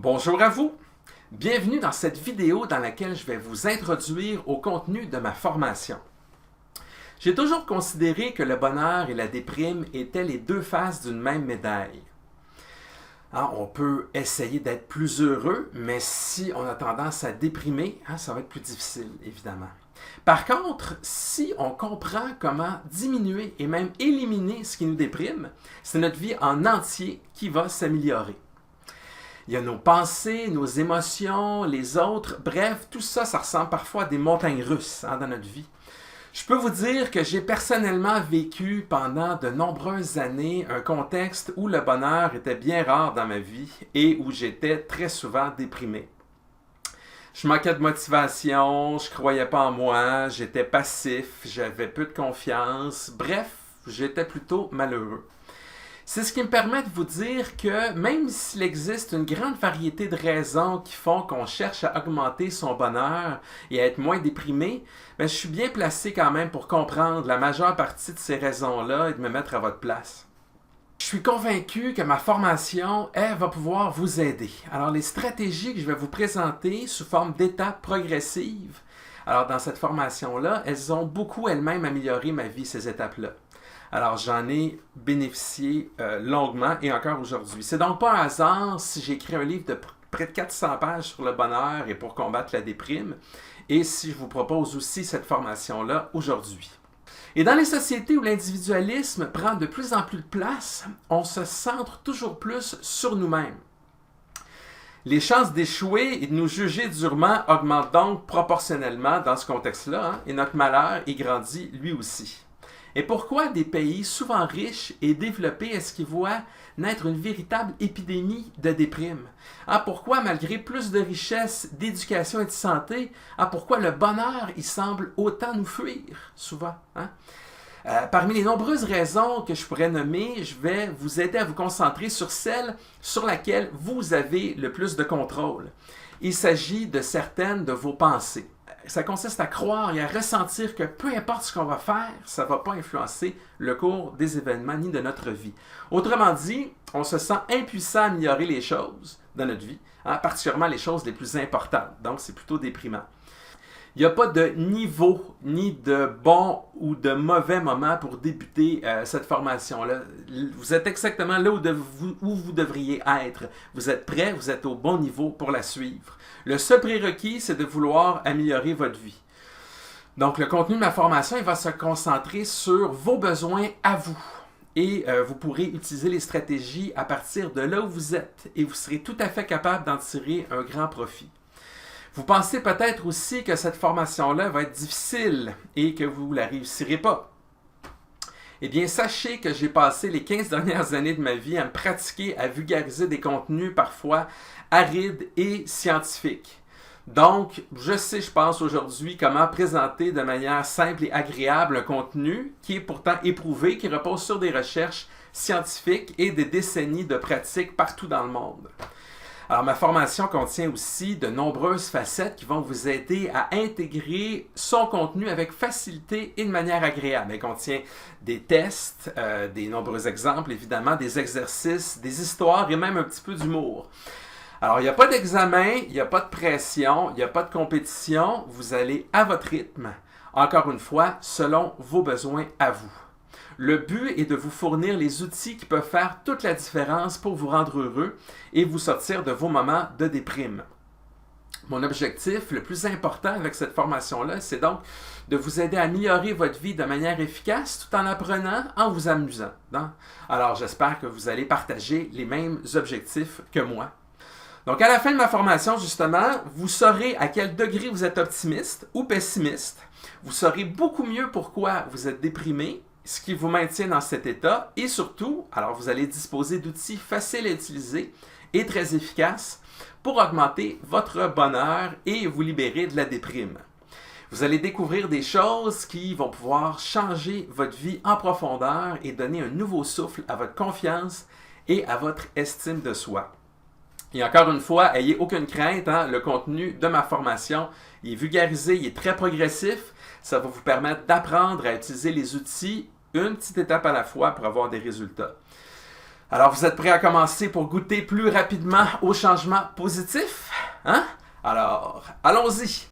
Bonjour à vous! Bienvenue dans cette vidéo dans laquelle je vais vous introduire au contenu de ma formation. J'ai toujours considéré que le bonheur et la déprime étaient les deux faces d'une même médaille. On peut essayer d'être plus heureux, mais si on a tendance à déprimer, ça va être plus difficile, évidemment. Par contre, si on comprend comment diminuer et même éliminer ce qui nous déprime, c'est notre vie en entier qui va s'améliorer. Il y a nos pensées, nos émotions, les autres, bref, tout ça, ça ressemble parfois à des montagnes russes dans notre vie. Je peux vous dire que j'ai personnellement vécu pendant de nombreuses années un contexte où le bonheur était bien rare dans ma vie et où j'étais très souvent déprimé. Je manquais de motivation, je croyais pas en moi, j'étais passif, j'avais peu de confiance, bref, j'étais plutôt malheureux. C'est ce qui me permet de vous dire que même s'il existe une grande variété de raisons qui font qu'on cherche à augmenter son bonheur et à être moins déprimé, je suis bien placé quand même pour comprendre la majeure partie de ces raisons-là et de me mettre à votre place. Je suis convaincu que ma formation, elle, va pouvoir vous aider. Alors, les stratégies que je vais vous présenter sous forme d'étapes progressives, alors dans cette formation-là, elles ont beaucoup elles-mêmes amélioré ma vie, ces étapes-là. Alors, j'en ai bénéficié longuement et encore aujourd'hui. C'est donc pas un hasard si j'ai écrit un livre de près de 400 pages sur le bonheur et pour combattre la déprime, et si je vous propose aussi cette formation-là aujourd'hui. Et dans les sociétés où l'individualisme prend de plus en plus de place, on se centre toujours plus sur nous-mêmes. Les chances d'échouer et de nous juger durement augmentent donc proportionnellement dans ce contexte-là, et notre malheur y grandit lui aussi. Et pourquoi des pays souvent riches et développés est-ce qu'ils voient naître une véritable épidémie de déprime? Pourquoi, malgré plus de richesses, d'éducation et de santé, pourquoi le bonheur, il semble autant nous fuir, souvent? Parmi les nombreuses raisons que je pourrais nommer, je vais vous aider à vous concentrer sur celle sur laquelle vous avez le plus de contrôle. Il s'agit de certaines de vos pensées. Ça consiste à croire et à ressentir que peu importe ce qu'on va faire, ça ne va pas influencer le cours des événements ni de notre vie. Autrement dit, on se sent impuissant à améliorer les choses dans notre vie, particulièrement les choses les plus importantes. Donc, c'est plutôt déprimant. Il n'y a pas de niveau, ni de bon ou de mauvais moment pour débuter cette formation-là. Vous êtes exactement là où vous devriez être. Vous êtes prêt, vous êtes au bon niveau pour la suivre. Le seul prérequis, c'est de vouloir améliorer votre vie. Donc, le contenu de ma formation, il va se concentrer sur vos besoins à vous. Et vous pourrez utiliser les stratégies à partir de là où vous êtes. Et vous serez tout à fait capable d'en tirer un grand profit. Vous pensez peut-être aussi que cette formation-là va être difficile et que vous ne la réussirez pas. Eh bien, sachez que j'ai passé les 15 dernières années de ma vie à me pratiquer à vulgariser des contenus parfois arides et scientifiques. Donc, je pense aujourd'hui comment présenter de manière simple et agréable un contenu qui est pourtant éprouvé, qui repose sur des recherches scientifiques et des décennies de pratiques partout dans le monde. Alors, ma formation contient aussi de nombreuses facettes qui vont vous aider à intégrer son contenu avec facilité et de manière agréable. Elle contient des tests, des nombreux exemples, évidemment, des exercices, des histoires et même un petit peu d'humour. Alors, il n'y a pas d'examen, il n'y a pas de pression, il n'y a pas de compétition. Vous allez à votre rythme, encore une fois, selon vos besoins à vous. Le but est de vous fournir les outils qui peuvent faire toute la différence pour vous rendre heureux et vous sortir de vos moments de déprime. Mon objectif le plus important avec cette formation-là, c'est donc de vous aider à améliorer votre vie de manière efficace tout en apprenant, en vous amusant. Alors, j'espère que vous allez partager les mêmes objectifs que moi. Donc, à la fin de ma formation, justement, vous saurez à quel degré vous êtes optimiste ou pessimiste. Vous saurez beaucoup mieux pourquoi vous êtes déprimé, ce qui vous maintient dans cet état et surtout, alors vous allez disposer d'outils faciles à utiliser et très efficaces pour augmenter votre bonheur et vous libérer de la déprime. Vous allez découvrir des choses qui vont pouvoir changer votre vie en profondeur et donner un nouveau souffle à votre confiance et à votre estime de soi. Et encore une fois, ayez aucune crainte, le contenu de ma formation il est vulgarisé, il est très progressif. Ça va vous permettre d'apprendre à utiliser les outils une petite étape à la fois pour avoir des résultats. Alors, vous êtes prêts à commencer pour goûter plus rapidement au changement positif? Hein? Alors, allons-y!